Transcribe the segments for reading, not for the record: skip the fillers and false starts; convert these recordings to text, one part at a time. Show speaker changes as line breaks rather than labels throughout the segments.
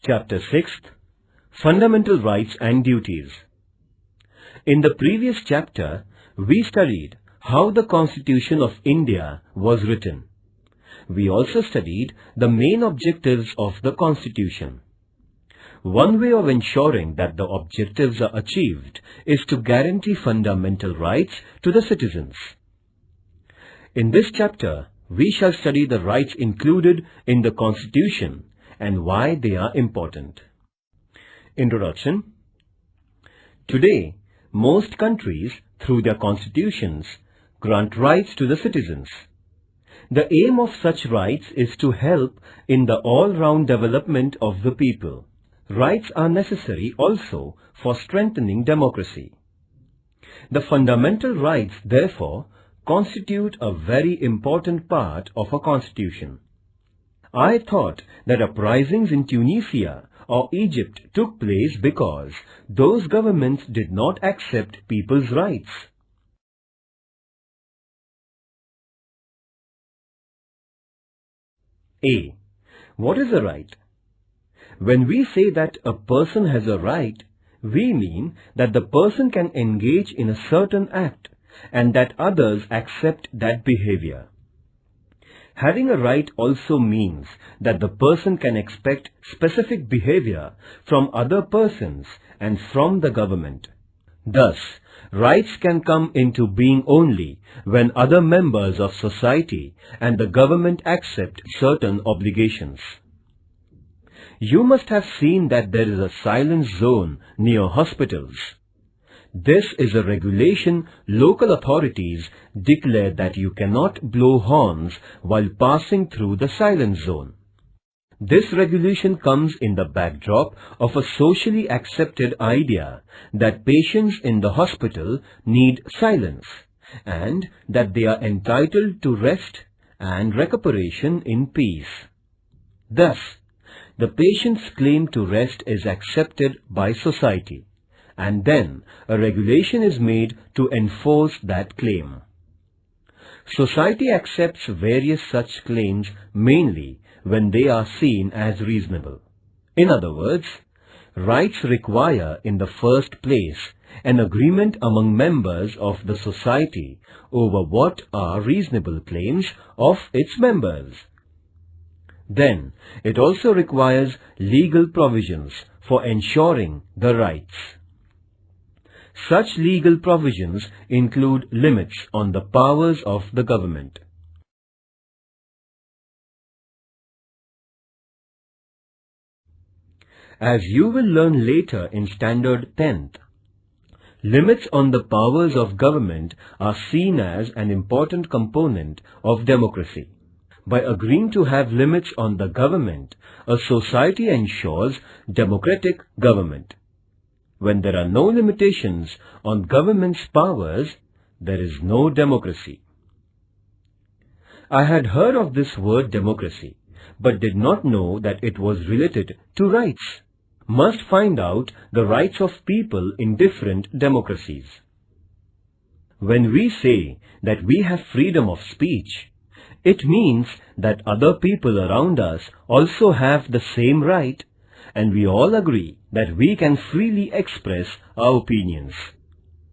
Chapter 6, Fundamental Rights and Duties. In the previous chapter, we studied how the Constitution of India was written. We also studied the main objectives of the Constitution. One way of ensuring that the objectives are achieved is to guarantee fundamental rights to the citizens. In this chapter, we shall study the rights included in the Constitution and why they are important. Introduction. Today, most countries, through their constitutions, grant rights to the citizens. The aim of such rights is to help in the all-round development of the people. Rights are necessary also for strengthening democracy. The fundamental rights, therefore, constitute a very important part of a constitution. I thought that uprisings in Tunisia or Egypt took place because those governments did not accept people's rights. A. What is a right? When we say that a person has a right, we mean that the person can engage in a certain act and that others accept that behavior. Having a right also means that the person can expect specific behavior from other persons and from the government. Thus, rights can come into being only when other members of society and the government accept certain obligations. You must have seen that there is a silence zone near hospitals. This is a regulation local authorities declare that you cannot blow horns while passing through the silence zone. This regulation comes in the backdrop of a socially accepted idea that patients in the hospital need silence and that they are entitled to rest and recuperation in peace. Thus, the patient's claim to rest is accepted by society, and then a regulation is made to enforce that claim. Society accepts various such claims mainly when they are seen as reasonable. In other words, rights require in the first place an agreement among members of the society over what are reasonable claims of its members. Then, it also requires legal provisions for ensuring the rights. Such legal provisions include limits on the powers of the government. As you will learn later in Standard 10th, limits on the powers of government are seen as an important component of democracy. By agreeing to have limits on the government, a society ensures democratic government. When there are no limitations on government's powers, there is no democracy. I had heard of this word democracy, but did not know that it was related to rights. Must find out the rights of people in different democracies. When we say that we have freedom of speech, it means that other people around us also have the same right, and we all agree that we can freely express our opinions.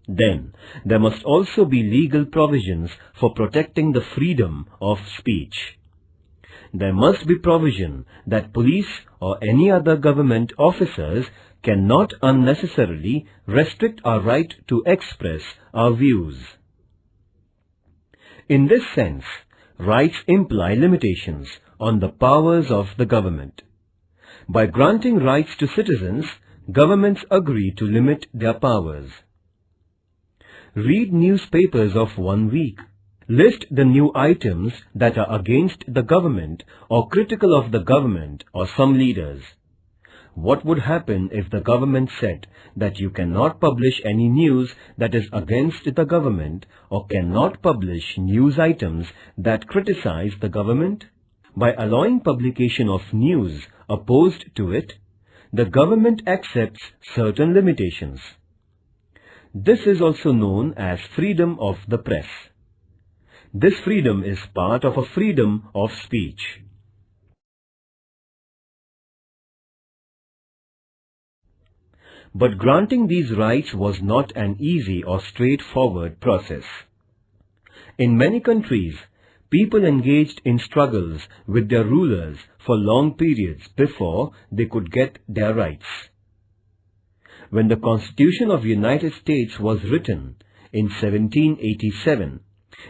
Then, there must also be legal provisions for protecting the freedom of speech. There must be provision that police or any other government officers cannot unnecessarily restrict our right to express our views. In this sense, rights imply limitations on the powers of the government. By granting rights to citizens, governments agree to limit their powers. Read newspapers of 1 week. List the new items that are against the government or critical of the government or some leaders. What would happen if the government said that you cannot publish any news that is against the government or cannot publish news items that criticize the government? By allowing publication of news opposed to it, the government accepts certain limitations. This is also known as freedom of the press. This freedom is part of a freedom of speech. But granting these rights was not an easy or straightforward process. In many countries, people engaged in struggles with their rulers for long periods before they could get their rights. When the Constitution of the United States was written in 1787,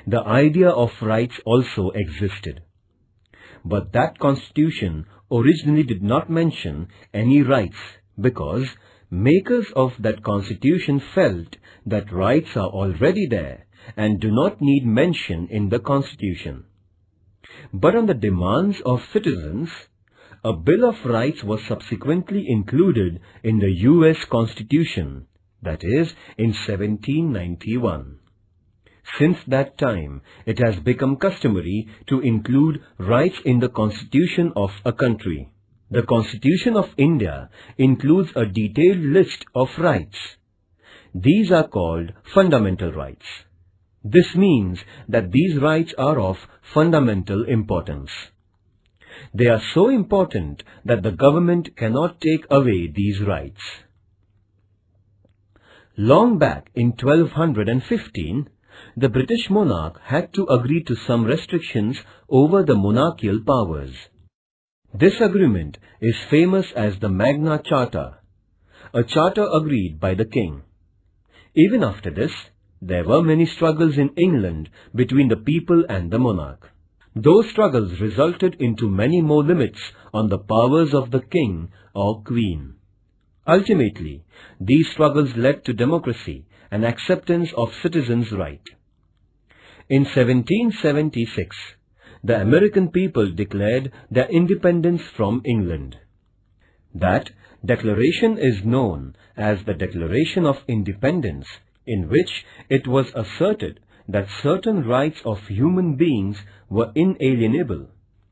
the idea of rights also existed. But that Constitution originally did not mention any rights because makers of that Constitution felt that rights are already there and do not need mention in the Constitution. But on the demands of citizens, a Bill of Rights was subsequently included in the US Constitution, that is, in 1791. Since that time, it has become customary to include rights in the Constitution of a country. The Constitution of India includes a detailed list of rights. These are called fundamental rights. This means that these rights are of fundamental importance. They are so important that the government cannot take away these rights. Long back in 1215, the British monarch had to agree to some restrictions over the monarchical powers. This agreement is famous as the Magna Charta, a charter agreed by the king. Even after this, there were many struggles in England between the people and the monarch. Those struggles resulted into many more limits on the powers of the king or queen. Ultimately, these struggles led to democracy and acceptance of citizens' rights. In 1776, the American people declared their independence from England. That declaration is known as the Declaration of Independence, in which it was asserted that certain rights of human beings were inalienable,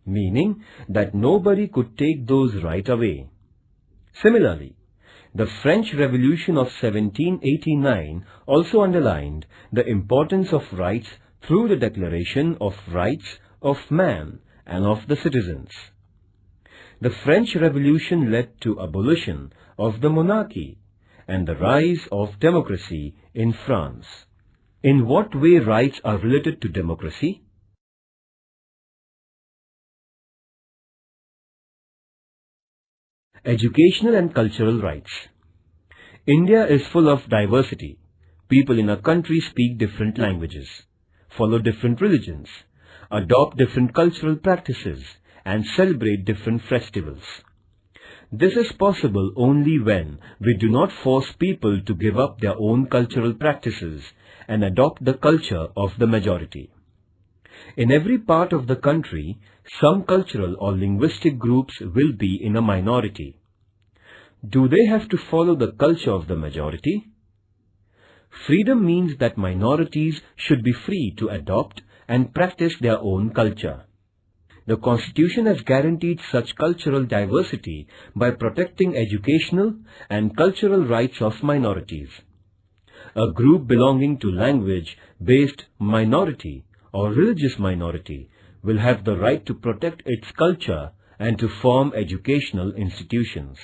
meaning that nobody could take those rights away. Similarly, the French Revolution of 1789 also underlined the importance of rights through the Declaration of Rights of Man and of the Citizens. The French Revolution led to abolition of the monarchy and the rise of democracy in France. In what way rights are related to democracy? Educational and cultural rights. India is full of diversity. People in a country speak different languages, follow different religions, adopt different cultural practices, and celebrate different festivals. This is possible only when we do not force people to give up their own cultural practices and adopt the culture of the majority. In every part of the country, some cultural or linguistic groups will be in a minority. Do they have to follow the culture of the majority? Freedom means that minorities should be free to adopt and practice their own culture. The Constitution has guaranteed such cultural diversity by protecting educational and cultural rights of minorities. A group belonging to language-based minority or religious minority will have the right to protect its culture and to form educational institutions.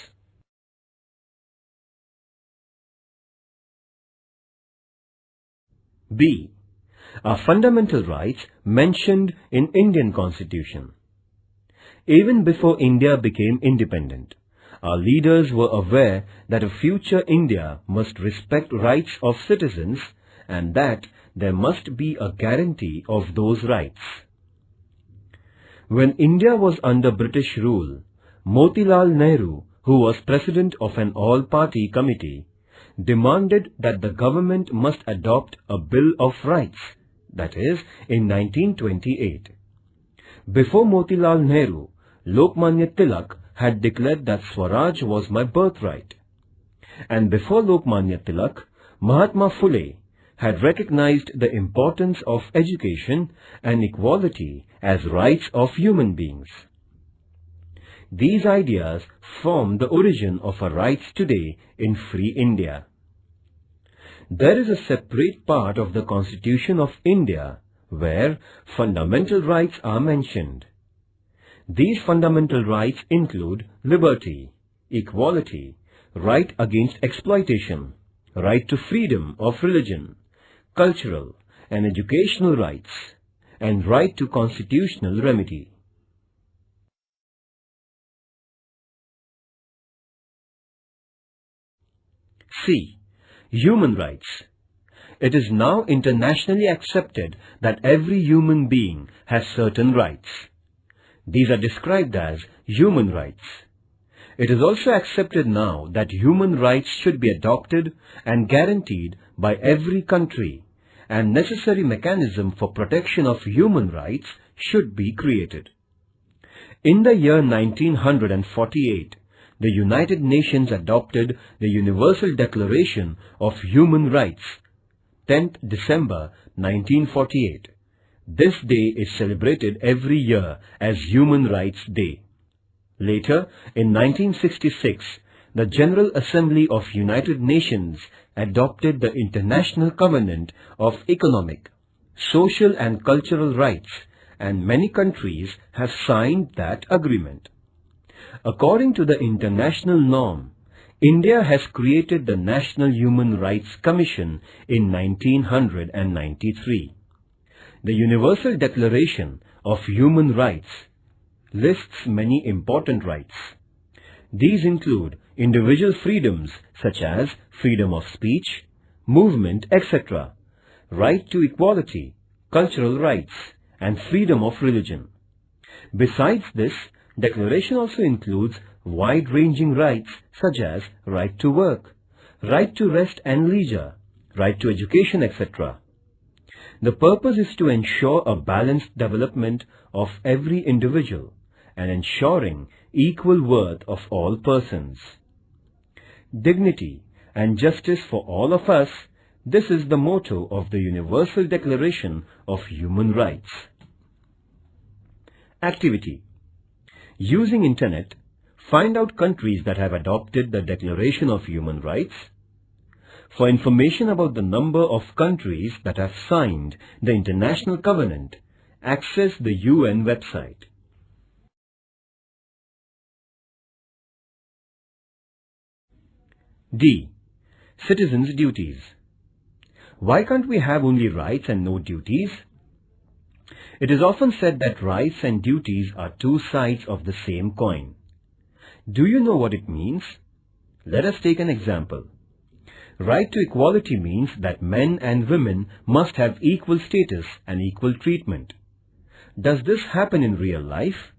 B. Are fundamental rights mentioned in Indian Constitution. Even before India became independent, our leaders were aware that a future India must respect rights of citizens and that there must be a guarantee of those rights. When India was under British rule, Motilal Nehru, who was president of an all-party committee, demanded that the government must adopt a Bill of Rights, that is, in 1928. Before Motilal Nehru, Lokmanya Tilak had declared that Swaraj was my birthright. And before Lokmanya Tilak, Mahatma Phule had recognized the importance of education and equality as rights of human beings. These ideas form the origin of our rights today in free India. There is a separate part of the Constitution of India where fundamental rights are mentioned. These fundamental rights include liberty, equality, right against exploitation, right to freedom of religion, cultural and educational rights, and right to constitutional remedy. C. Human rights. It is now internationally accepted that every human being has certain rights. These are described as human rights. It is also accepted now that human rights should be adopted and guaranteed by every country, and necessary mechanism for protection of human rights should be created. In the year 1948, the United Nations adopted the Universal Declaration of Human Rights, 10th December 1948. This day is celebrated every year as Human Rights Day. Later, in 1966, the General Assembly of United Nations adopted the International Covenant of Economic, Social and Cultural Rights, and many countries have signed that agreement. According to the international norm, India has created the National Human Rights Commission in 1993. The Universal Declaration of Human Rights lists many important rights. These include individual freedoms such as freedom of speech, movement, etc., right to equality, cultural rights, and freedom of religion. Besides this, Declaration also includes wide-ranging rights such as right to work, right to rest and leisure, right to education, etc. The purpose is to ensure a balanced development of every individual and ensuring equal worth of all persons. Dignity and justice for all of us, this is the motto of the Universal Declaration of Human Rights. Activity. Using Internet, find out countries that have adopted the Declaration of Human Rights. For information about the number of countries that have signed the International Covenant, access the UN website. D. Citizens' duties. Why can't we have only rights and no duties? It is often said that rights and duties are two sides of the same coin. Do you know what it means? Let us take an example. Right to equality means that men and women must have equal status and equal treatment. Does this happen in real life?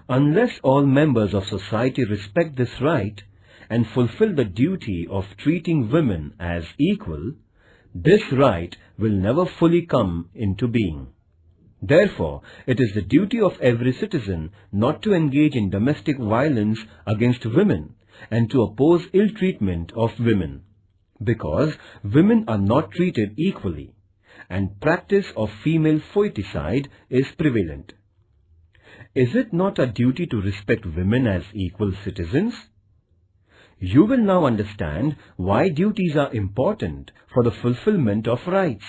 Unless all members of society respect this right and fulfill the duty of treating women as equal, this right will never fully come into being. Therefore, it is the duty of every citizen not to engage in domestic violence against women and to oppose ill treatment of women, because women are not treated equally and practice of female foeticide is prevalent. Is it not a duty to respect women as equal citizens? You will now understand why duties are important for the fulfillment of rights.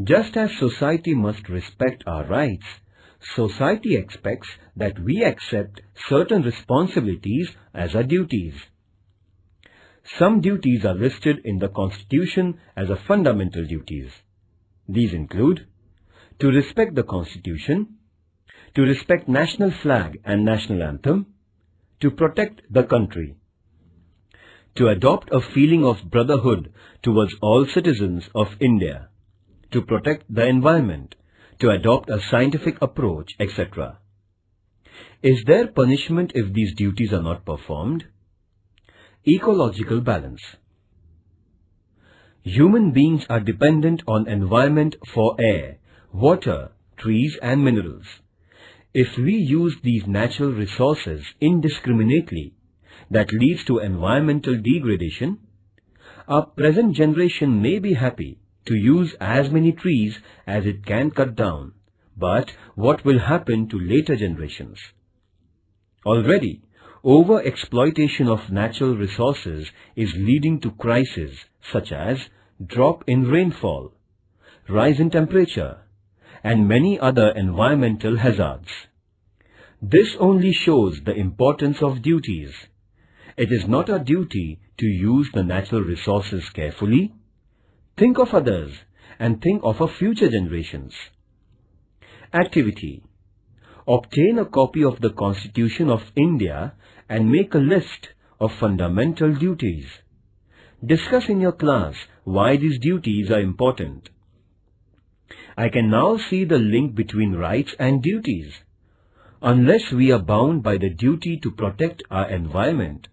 Just as society must respect our rights, society expects that we accept certain responsibilities as our duties. Some duties are listed in the Constitution as a fundamental duties. These include to respect the Constitution, to respect national flag and national anthem, to protect the country, to adopt a feeling of brotherhood towards all citizens of India, to protect the environment, to adopt a scientific approach, etc. Is there punishment if these duties are not performed? Ecological balance. Human beings are dependent on environment for air, water, trees and minerals. If we use these natural resources indiscriminately, that leads to environmental degradation. Our present generation may be happy to use as many trees as it can cut down, but what will happen to later generations? Already, over-exploitation of natural resources is leading to crises such as drop in rainfall, rise in temperature, and many other environmental hazards. This only shows the importance of duties. It is not our duty to use the natural resources carefully? Think of others and think of our future generations. Activity. Obtain a copy of the Constitution of India and make a list of fundamental duties. Discuss in your class why these duties are important. I can now see the link between rights and duties. Unless we are bound by the duty to protect our environment,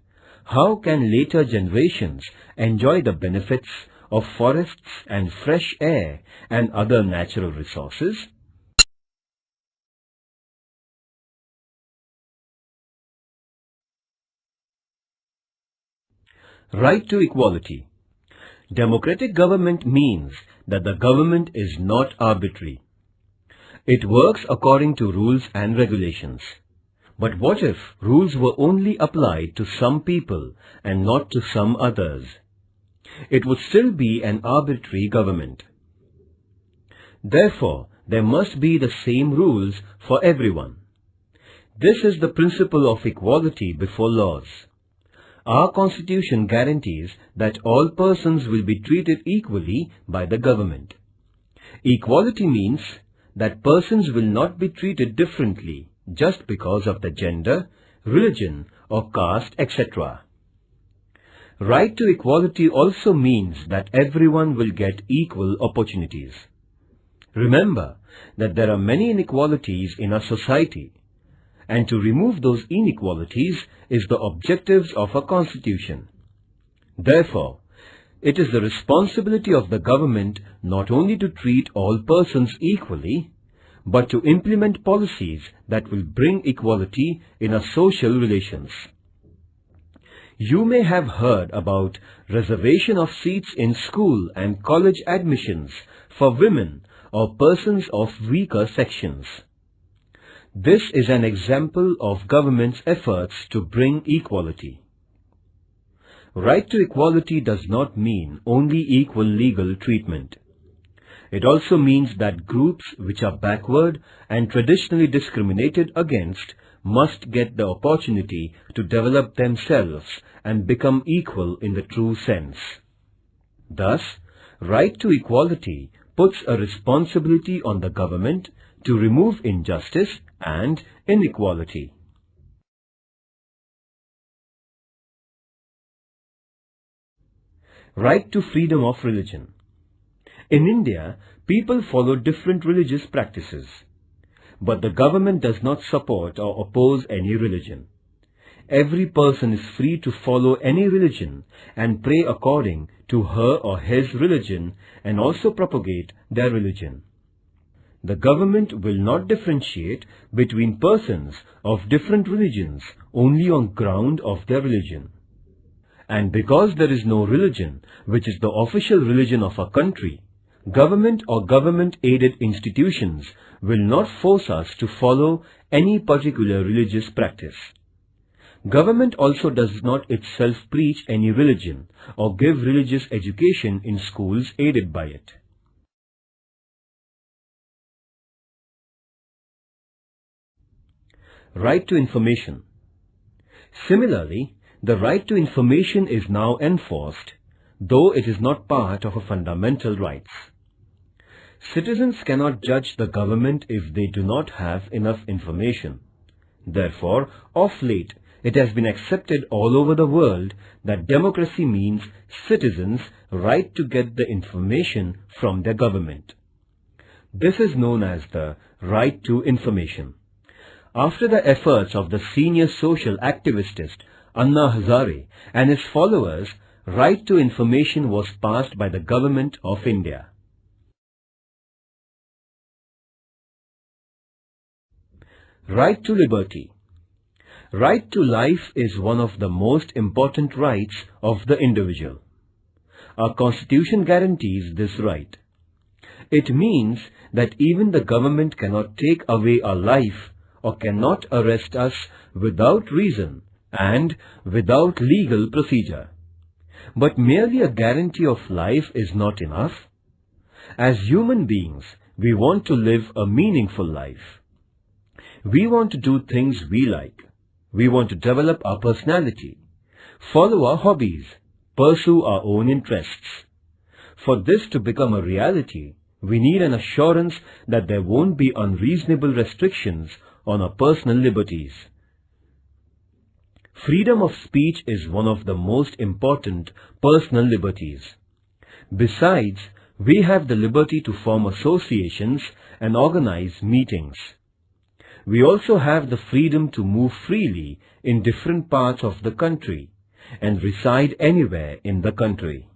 how can later generations enjoy the benefits of forests and fresh air and other natural resources? Right to equality. Democratic government means that the government is not arbitrary. It works according to rules and regulations. But what if rules were only applied to some people and not to some others? It would still be an arbitrary government. Therefore, there must be the same rules for everyone. This is the principle of equality before laws. Our Constitution guarantees that all persons will be treated equally by the government. Equality means that persons will not be treated differently just because of the gender, religion or caste, etc. Right to equality also means that everyone will get equal opportunities. Remember that there are many inequalities in our society, and to remove those inequalities is the objectives of our Constitution. Therefore, it is the responsibility of the government not only to treat all persons equally, but to implement policies that will bring equality in our social relations. You may have heard about reservation of seats in school and college admissions for women or persons of weaker sections. This is an example of government's efforts to bring equality. Right to equality does not mean only equal legal treatment. It also means that groups which are backward and traditionally discriminated against must get the opportunity to develop themselves and become equal in the true sense. Thus, right to equality puts a responsibility on the government to remove injustice and inequality. Right to freedom of religion. In India, people follow different religious practices, but the government does not support or oppose any religion. Every person is free to follow any religion and pray according to her or his religion and also propagate their religion. The government will not differentiate between persons of different religions only on ground of their religion. And because there is no religion which is the official religion of a country, government or government-aided institutions will not force us to follow any particular religious practice. Government also does not itself preach any religion or give religious education in schools aided by it. Right to information. Similarly, the right to information is now enforced, though it is not part of our fundamental rights. Citizens cannot judge the government if they do not have enough information. Therefore, of late, it has been accepted all over the world that democracy means citizens' right to get the information from their government. This is known as the right to information. After the efforts of the senior social activist Anna Hazare and his followers, right to information was passed by the Government of India. Right to liberty. Right to life is one of the most important rights of the individual. Our Constitution guarantees this right. It means that even the government cannot take away our life or cannot arrest us without reason and without legal procedure. But merely a guarantee of life is not enough. As human beings, we want to live a meaningful life. We want to do things we like. We want to develop our personality. follow our hobbies, pursue our own interests. For this to become a reality, we need an assurance that there won't be unreasonable restrictions on our personal liberties. Freedom of speech is one of the most important personal liberties. Besides, we have the liberty to form associations and organize meetings. We also have the freedom to move freely in different parts of the country and reside anywhere in the country.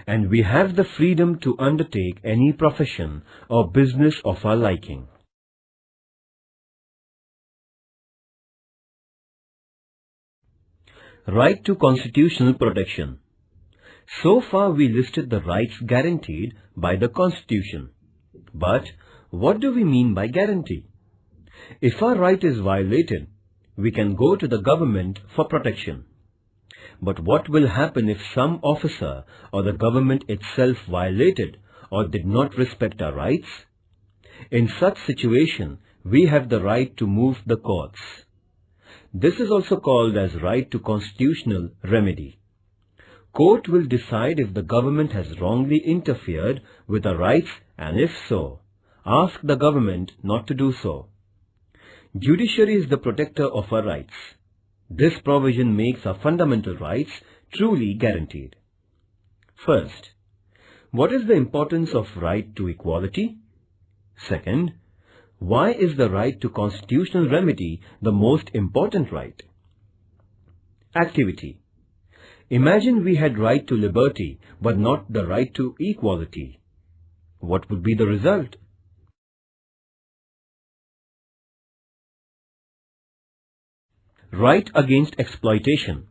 And we have the freedom to undertake any profession or business of our liking. Right to constitutional protection. So far we listed the rights guaranteed by the Constitution. But what do we mean by guarantee? If our right is violated, we can go to the government for protection. But what will happen if some officer or the government itself violated or did not respect our rights? In such situation, we have the right to move the courts. This is also called as right to constitutional remedy. Court will decide if the government has wrongly interfered with our rights, and if so, ask the government not to do so. Judiciary is the protector of our rights. This provision makes our fundamental rights truly guaranteed. First, what is the importance of right to equality? Second, why is the right to constitutional remedy the most important right? Activity. Imagine we had right to liberty but not the right to equality. What would be the result? Right against exploitation.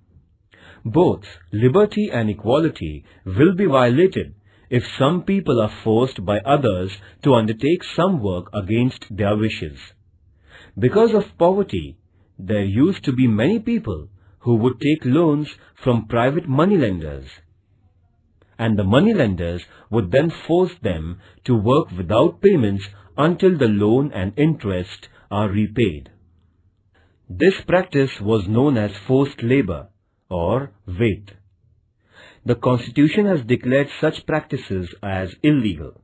Both liberty and equality will be violated if some people are forced by others to undertake some work against their wishes. Because of poverty, there used to be many people who would take loans from private moneylenders, and the moneylenders would then force them to work without payments until the loan and interest are repaid. This practice was known as forced labor or wait. The Constitution has declared such practices as illegal.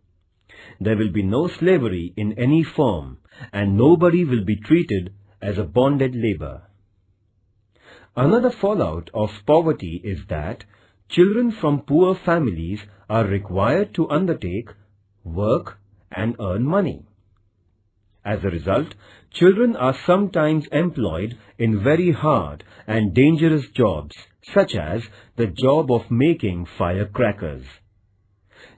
There will be no slavery in any form, and nobody will be treated as a bonded labor. Another fallout of poverty is that children from poor families are required to undertake work and earn money. As a result, children are sometimes employed in very hard and dangerous jobs, such as the job of making firecrackers.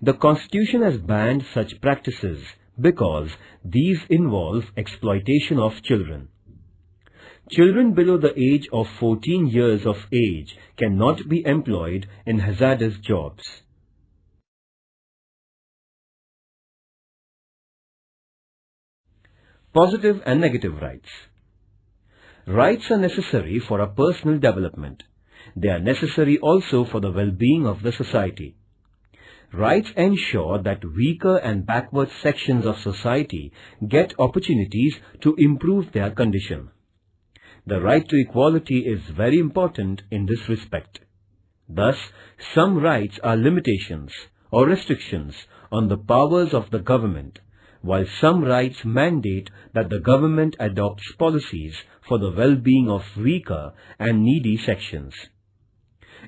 The Constitution has banned such practices because these involve exploitation of children. Children below the age of 14 years of age cannot be employed in hazardous jobs. Positive and negative rights. Rights are necessary for our personal development. They are necessary also for the well-being of the society. Rights ensure that weaker and backward sections of society get opportunities to improve their condition. The right to equality is very important in this respect. Thus, some rights are limitations or restrictions on the powers of the government, while some rights mandate that the government adopts policies for the well-being of weaker and needy sections.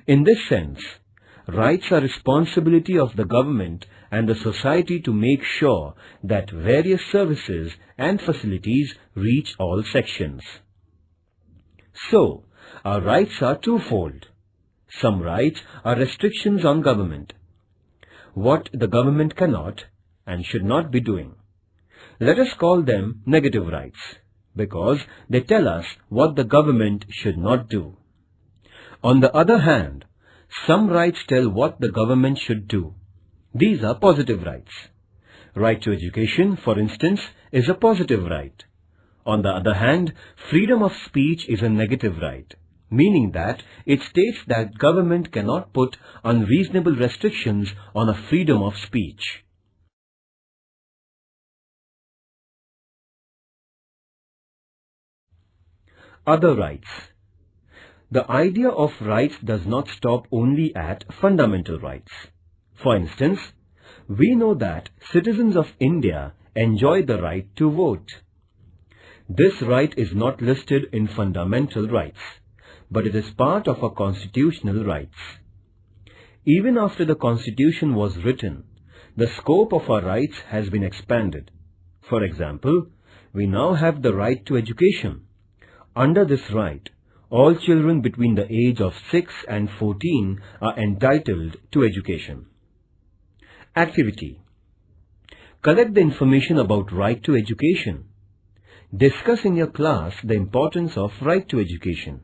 In this sense, rights are responsibility of the government and the society to make sure that various services and facilities reach all sections. So, our rights are twofold. Some rights are restrictions on government, what the government cannot and should not be doing. Let us call them negative rights, because they tell us what the government should not do. On the other hand, some rights tell what the government should do. These are positive rights. Right to education, for instance, is a positive right. On the other hand, freedom of speech is a negative right, meaning that it states that government cannot put unreasonable restrictions on a freedom of speech. Other rights. The idea of rights does not stop only at fundamental rights. For instance, we know that citizens of India enjoy the right to vote. This right is not listed in fundamental rights, but it is part of our constitutional rights. Even after the Constitution was written, the scope of our rights has been expanded. For example, we now have the right to education. Under this right, all children between the age of 6 and 14 are entitled to education. Activity. Collect the information about right to education. Discuss in your class the importance of right to education.